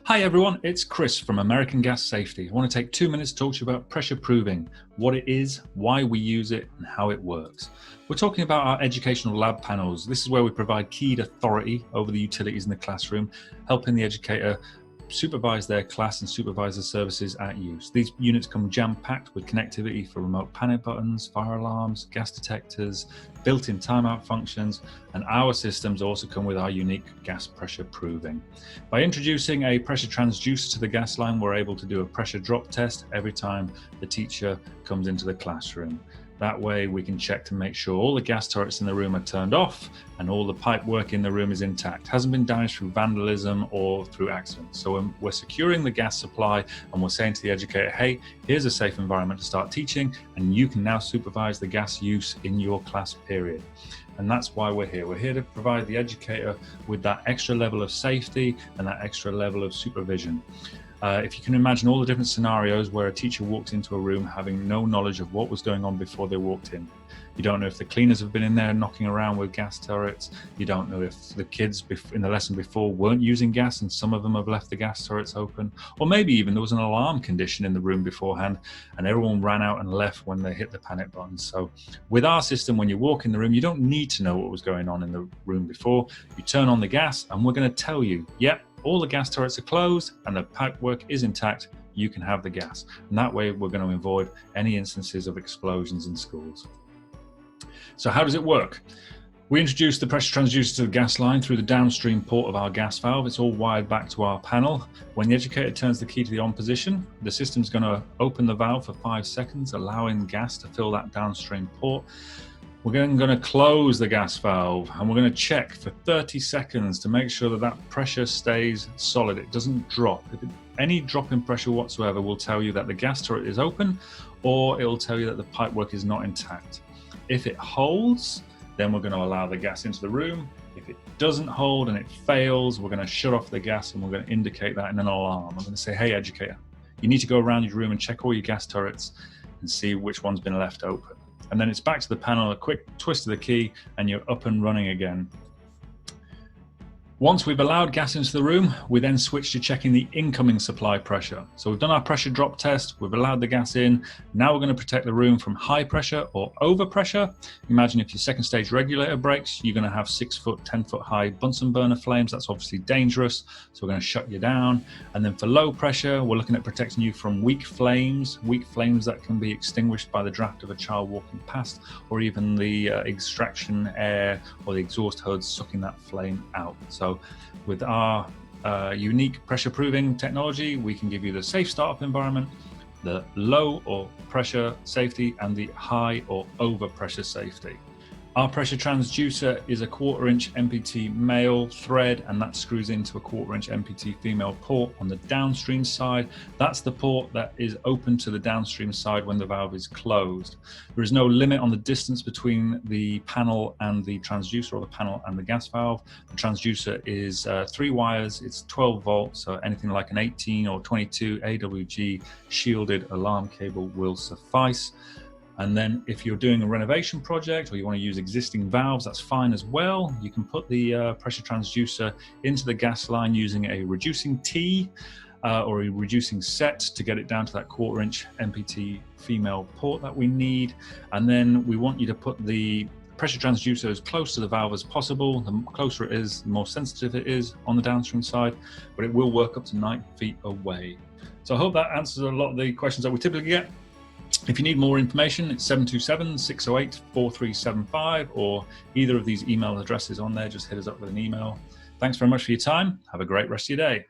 Hi everyone, it's Chris from American Gas Safety. I want to take 2 minutes to talk to you about pressure proving, what it is, why we use it, and how it works. We're talking about our educational lab panels. This is where we provide keyed authority over the utilities in the classroom, helping the educator supervise their class and supervise the services at use. These units come jam-packed with connectivity for remote panic buttons, fire alarms, gas detectors, built-in timeout functions, and our systems also come with our unique gas pressure proving. By introducing a pressure transducer to the gas line, we're able to do a pressure drop test every time the teacher comes into the classroom. That way we can check to make sure all the gas turrets in the room are turned off and all the pipe work in the room is intact, hasn't been damaged through vandalism or through accidents. So when we're securing the gas supply and we're saying to the educator, hey, here's a safe environment to start teaching and you can now supervise the gas use in your class period. And that's why we're here. We're here to provide the educator with that extra level of safety and that extra level of supervision. If you can imagine all the different scenarios where a teacher walks into a room having no knowledge of what was going on before they walked in. You don't know if the cleaners have been in there knocking around with gas turrets. You don't know if the kids in the lesson before weren't using gas and some of them have left the gas turrets open. Or maybe even there was an alarm condition in the room beforehand and everyone ran out and left when they hit the panic button. So with our system, when you walk in the room, you don't need to know what was going on in the room before. You turn on the gas and we're going to tell you, yep, all the gas turrets are closed and the pipework is intact, you can have the gas. And that way we're going to avoid any instances of explosions in schools. So how does it work? We introduce the pressure transducer to the gas line through the downstream port of our gas valve. It's all wired back to our panel. When the educator turns the key to the on position, the system's going to open the valve for 5 seconds, allowing gas to fill that downstream port. We're then going to close the gas valve and we're going to check for 30 seconds to make sure that that pressure stays solid. It doesn't drop. Any drop in pressure whatsoever will tell you that the gas turret is open, or it will tell you that the pipework is not intact. If it holds, then we're going to allow the gas into the room. If it doesn't hold and it fails, we're going to shut off the gas and we're going to indicate that in an alarm. I'm going to say, hey educator, you need to go around your room and check all your gas turrets and see which one's been left open. And then it's back to the panel, a quick twist of the key, and you're up and running again. Once we've allowed gas into the room, we then switch to checking the incoming supply pressure. So we've done our pressure drop test, we've allowed the gas in. Now we're going to protect the room from high pressure or overpressure. Imagine if your second stage regulator breaks, you're going to have 6 foot, 10 foot high Bunsen burner flames. That's obviously dangerous. So we're going to shut you down. And then for low pressure, we're looking at protecting you from weak flames that can be extinguished by the draft of a child walking past, or even the extraction air or the exhaust hose sucking that flame out. So with our unique pressure proving technology, we can give you the safe startup environment, the low or pressure safety, and the high or over pressure safety. Our pressure transducer is a 1/4 inch MPT male thread, and that screws into a 1/4 inch MPT female port on the downstream side. That's the port that is open to the downstream side when the valve is closed. There is no limit on the distance between the panel and the transducer, or the panel and the gas valve. The transducer is 3 wires, it's 12 volts, so anything like an 18 or 22 AWG shielded alarm cable will suffice. And then if you're doing a renovation project or you want to use existing valves, that's fine as well. You can put the pressure transducer into the gas line using a reducing T or a reducing set to get it down to that 1/4 inch MPT female port that we need. And then we want you to put the pressure transducer as close to the valve as possible. The closer it is, the more sensitive it is on the downstream side, but it will work up to 9 feet away. So I hope that answers a lot of the questions that we typically get. If you need more information, it's 727-608-4375, or either of these email addresses on there. Just hit us up with an email. Thanks very much for your time. Have a great rest of your day.